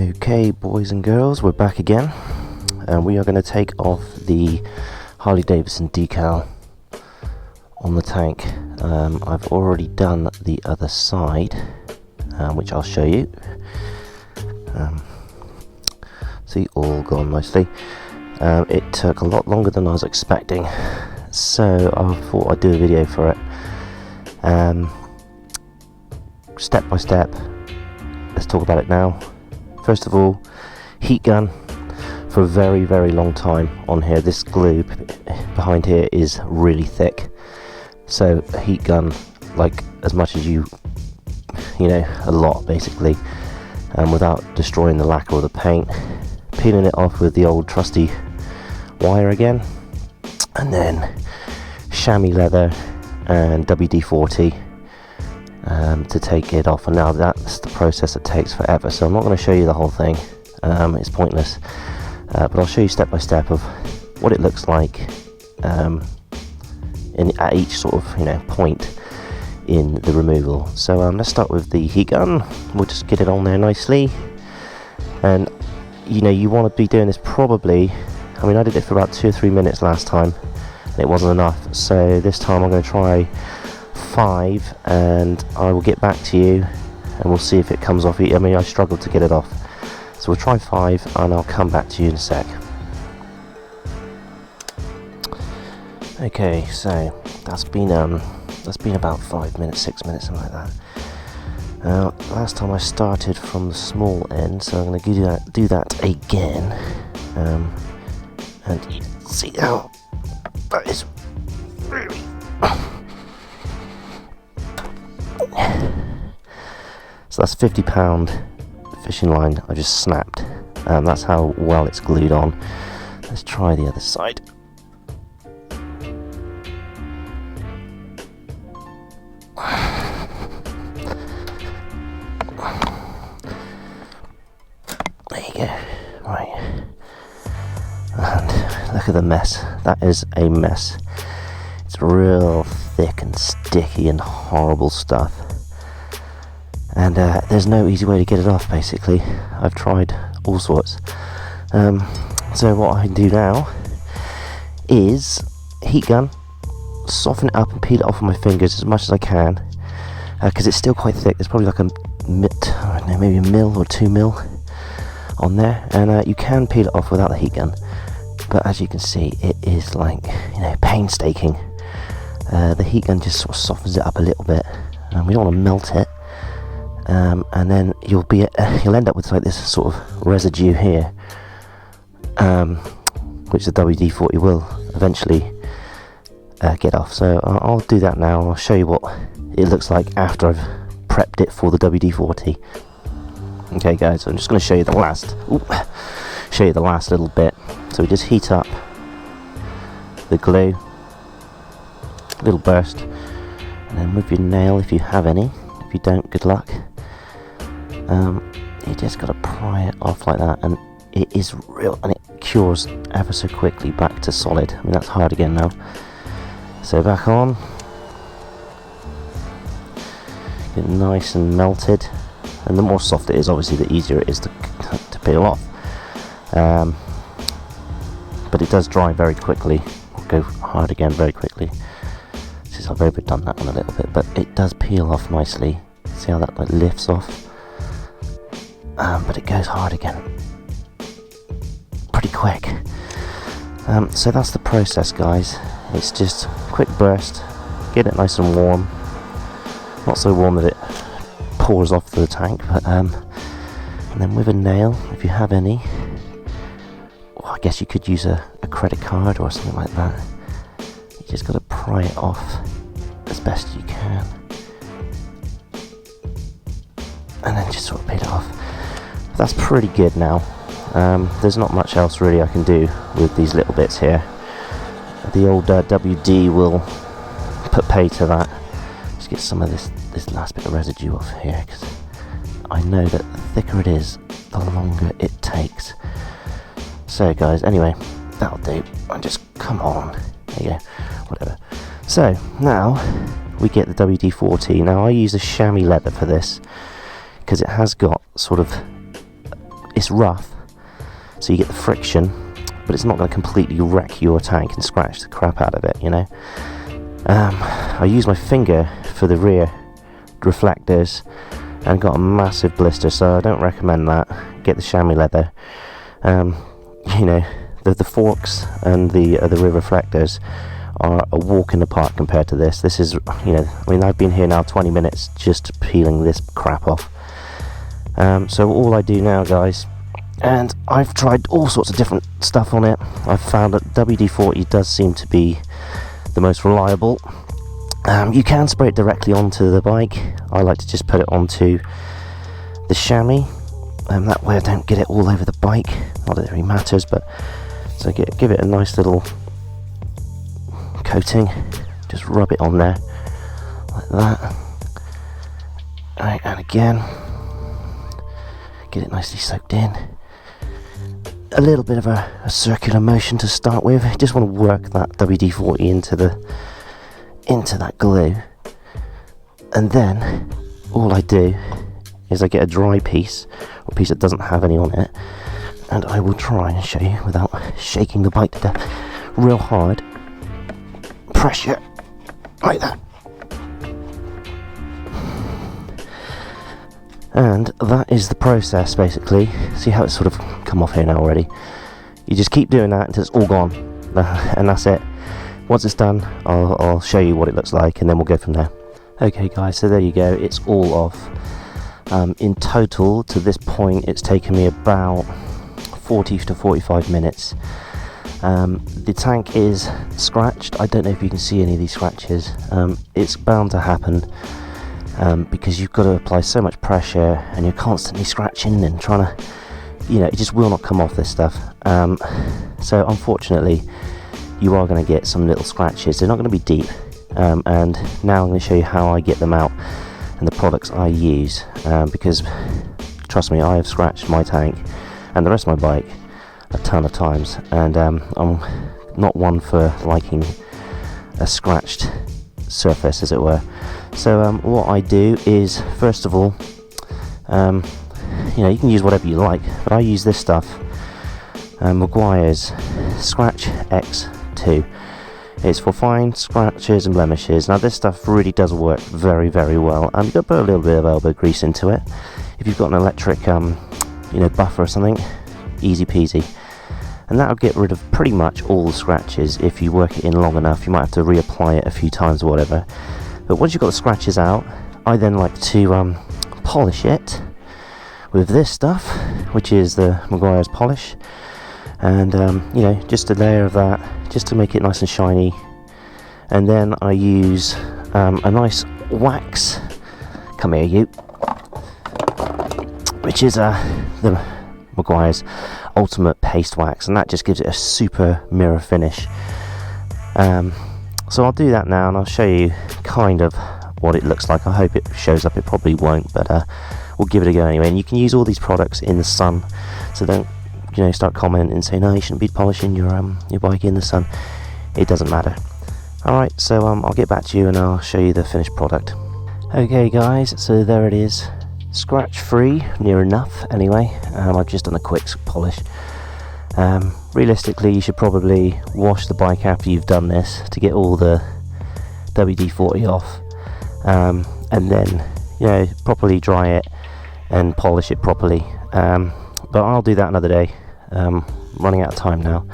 Okay, boys and girls, we're back again, and we are going to take off the Harley Davidson decal on the tank. I've already done the other side, which I'll show you. See, all gone nicely. It took a lot longer than I was expecting, so I thought I'd do a video for it. Step by step, let's talk about it now. First of all, heat gun. For a very, very long time on here, this glue behind here is really thick, so a heat gun, like as much as you know, a lot basically, without destroying the lacquer or the paint. Peeling it off with the old trusty wire again, and then chamois leather and WD-40 to take it off. And now that's the process that takes forever, so I'm not going to show you the whole thing, it's pointless, but I'll show you step by step of what it looks like at each sort of point in the removal. So let's start with the heat gun. We'll just get it on there nicely, and you want to be doing this probably, I did it for about 2 or 3 minutes last time and it wasn't enough, so this time I'm going to try 5, and I will get back to you and we'll see if it comes off. I struggled to get it off, so we'll try 5 and I'll come back to you in a sec. Okay, so that's been about 5 minutes, 6 minutes, something like that. Last time I started from the small end, so I'm going to do that again, and you can see how that is really so that's £50 fishing line I just snapped. That's how well it's glued on. Let's try the other side. There you go. Right. And look at the mess. That is a mess. It's real thick and sticky and horrible stuff. And there's no easy way to get it off, basically. I've tried all sorts. So what I can do now is heat gun, soften it up and peel it off with my fingers as much as I can, because it's still quite thick. There's probably like maybe a mil or 2 mil on there, and you can peel it off without the heat gun, but as you can see, it is like painstaking. The heat gun just sort of softens it up a little bit, and we don't want to melt it, and then you'll end up with like this sort of residue here, which the WD-40 will eventually get off. So I'll do that now, and I'll show you what it looks like after I've prepped it for the WD-40. Okay guys, so I'm just going to show you the last little bit. So we just heat up the glue, little burst, and then with your nail, if you have any, if you don't, good luck. You just got to pry it off like that, and it is real, and it cures ever so quickly back to solid. That's hard again now. So back on, get nice and melted. And the more soft it is, obviously, the easier it is to peel off. But it does dry very quickly. Go hard again very quickly. Since I've overdone that one a little bit, but it does peel off nicely. See how that lifts off? But it goes hard again pretty quick. So that's the process, guys. It's just quick burst, get it nice and warm. Not so warm that it pours off the tank, but and then with a nail, if you have any, I guess you could use a credit card or something like that. You just got to pry it off as best you can, and then just sort of peel it off. That's pretty good now. There's not much else really I can do with these little bits here. The old WD will put pay to that. Just get some of this last bit of residue off here, because I know that the thicker it is, the longer it takes. So guys, anyway, that'll do. And just come on, there you go, whatever. So now we get the WD-40. Now I use a chamois leather for this, because it has got it's rough, so you get the friction, but it's not going to completely wreck your tank and scratch the crap out of it, you know. I use my finger for the rear reflectors and got a massive blister, so I don't recommend that. Get the chamois leather. You know, the forks and the rear reflectors are a walk in the park compared to this. This is, you know, I mean, I've been here now 20 minutes just peeling this crap off. So all I do now, guys, and I've tried all sorts of different stuff on it. I've found that WD-40 does seem to be the most reliable. You can spray it directly onto the bike. I like to just put it onto the chamois, that way I don't get it all over the bike. Not that it really matters, but so give it a nice little coating. Just rub it on there like that. Right, and again, get it nicely soaked in. A little bit of a circular motion to start with. I just want to work that WD-40 into that glue, and then all I do is I get a dry piece, or a piece that doesn't have any on it, and I will try and show you without shaking the bike to death. Real hard pressure like that, and that is the process basically. See how it's sort of come off here now already? You just keep doing that until it's all gone, and that's it. Once it's done, I'll show you what it looks like, and then we'll go from there. Okay guys, so there you go, it's all off. In total, to this point, it's taken me about 40 to 45 minutes. The tank is scratched. I don't know if you can see any of these scratches. It's bound to happen, because you've got to apply so much pressure, and you're constantly scratching and trying to, you know, it just will not come off, this stuff. So unfortunately, you are going to get some little scratches. They're not going to be deep, and now I'm going to show you how I get them out and the products I use, because trust me, I have scratched my tank and the rest of my bike a ton of times, and I'm not one for liking a scratched surface, as it were. So what I do is, first of all, you know, you can use whatever you like, but I use this stuff, Maguire's Scratch X2. It's for fine scratches and blemishes. Now this stuff really does work very, very well. You've got to put a little bit of elbow grease into it. If you've got an electric, you know, buffer or something, easy peasy. And that'll get rid of pretty much all the scratches. If you work it in long enough, you might have to reapply it a few times or whatever. But once you've got the scratches out, I then like to polish it with this stuff, which is the Maguire's polish. And you know, just a layer of that, just to make it nice and shiny. And then I use a nice wax, come here you, which is the Maguire's Ultimate Paste Wax, and that just gives it a super mirror finish. So I'll do that now, and I'll show you kind of what it looks like. I hope it shows up. It probably won't, but we'll give it a go anyway. And you can use all these products in the sun, so don't, you know, start commenting and saying, no, you shouldn't be polishing your bike in the sun. It doesn't matter. Alright, so I'll get back to you and I'll show you the finished product. Okay guys, so there it is. Scratch free, near enough anyway. I've just done a quick polish. Realistically, you should probably wash the bike after you've done this to get all the WD-40 off, and then, you know, properly dry it and polish it properly. But I'll do that another day. Running out of time now.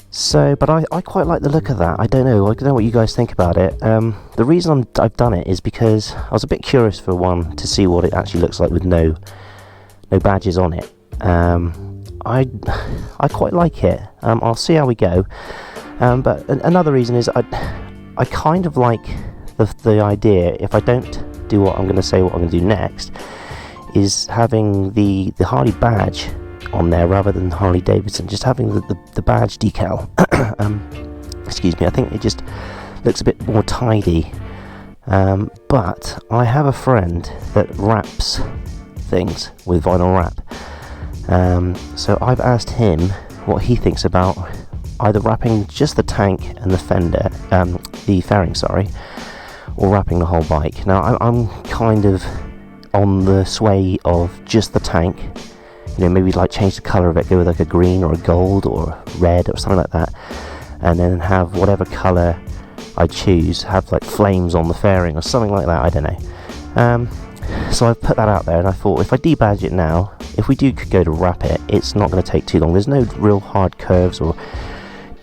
So, but I quite like the look of that. I don't know what you guys think about it. The reason I've done it is because I was a bit curious, for one, to see what it actually looks like with no badges on it. I quite like it. I'll see how we go. But another reason is I kind of like the idea, if I don't do what I'm going to say, what I'm going to do next, is having the Harley badge on there rather than Harley Davidson, just having the badge decal. Excuse me, I think it just looks a bit more tidy. But I have a friend that wraps things with vinyl wrap, so I've asked him what he thinks about either wrapping just the tank and the fender, the fairing, sorry, or wrapping the whole bike. Now I'm kind of on the sway of just the tank, you know, maybe like change the colour of it, go with like a green or a gold or red or something like that, and then have whatever colour I choose have like flames on the fairing or something like that. I don't know. So I've put that out there, and I thought if I debadge it now, if we do go to wrap it, it's not going to take too long. There's no real hard curves or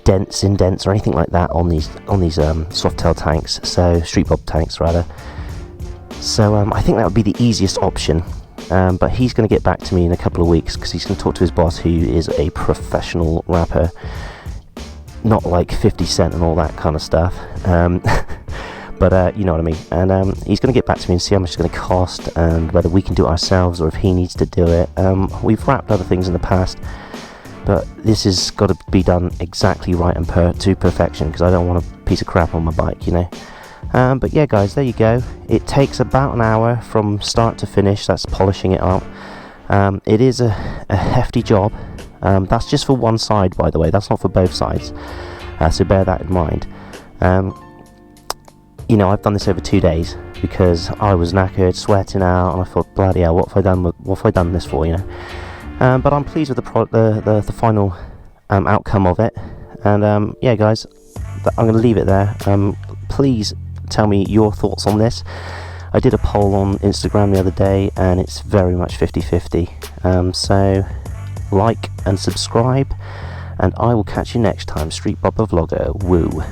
indents or anything like that on these Softail tanks, so Street Bob tanks rather. So I think that would be the easiest option. But he's going to get back to me in a couple of weeks, because he's going to talk to his boss, who is a professional rapper, not like 50 Cent and all that kind of stuff. But you know what I mean. And he's going to get back to me and see how much it's going to cost, and whether we can do it ourselves or if he needs to do it. We've wrapped other things in the past, but this has got to be done exactly right and to perfection, because I don't want a piece of crap on my bike, you know. But yeah, guys, there you go. It takes about an hour from start to finish. That's polishing it up. It is a hefty job. That's just for one side, by the way. That's not for both sides. So bear that in mind. You know, I've done this over 2 days because I was knackered, sweating out, and I thought, bloody hell, what have I done this for, you know? But I'm pleased with the final outcome of it. And yeah, guys, I'm going to leave it there. Please tell me your thoughts on this. I did a poll on Instagram the other day, and it's very much 50-50. So like and subscribe, and I will catch you next time. Street Bob the Vlogger. Woo.